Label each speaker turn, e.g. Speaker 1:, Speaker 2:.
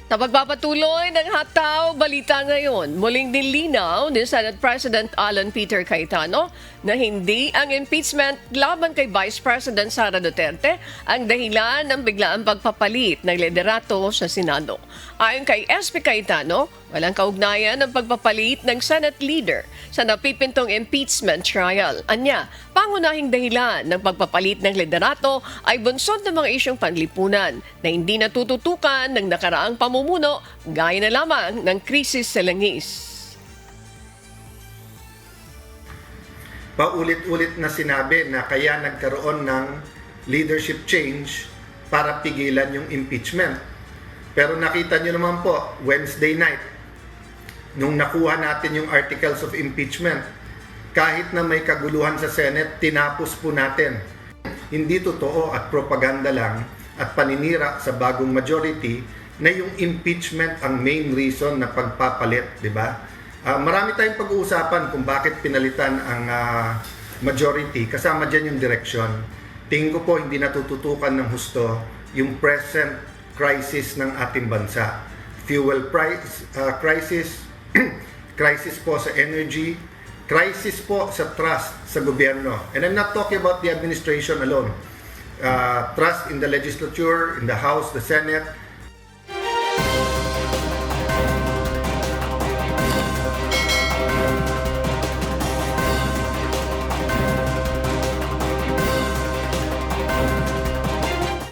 Speaker 1: Sa pagpapatuloy ng hataw, balita ngayon, muling nilinaw ni Senate President Alan Peter Cayetano na hindi ang impeachment laban kay Vice President Sara Duterte ang dahilan ng biglaang pagpapalit ng liderato sa Senado. Ayon kay SP Cayetano, walang kaugnayan ng pagpapalit ng Senate leader sa napipintong impeachment trial. Anya, pangunahing dahilan ng pagpapalit ng liderato ay bunsod ng mga isyong panlipunan na hindi natututukan ng nakaraang pamumuno gaya na lamang ng krisis sa langis.
Speaker 2: Paulit-ulit na sinabi na kaya nagkaroon ng leadership change para pigilan yung impeachment. Pero nakita nyo naman po, Wednesday night, nung nakuha natin yung articles of impeachment, kahit na may kaguluhan sa Senate, tinapos po natin. Hindi totoo at propaganda lang at paninira sa bagong majority na yung impeachment ang main reason na pagpapalit, di ba? Marami tayong pag-uusapan kung bakit pinalitan ang majority, kasama dyan yung direction. Tingin ko po hindi natututukan ng husto yung present crisis ng ating bansa. Fuel price crisis, crisis po sa energy, crisis po sa trust sa gobyerno. And I'm not talking about the administration alone. Trust in the legislature, in the House, the Senate,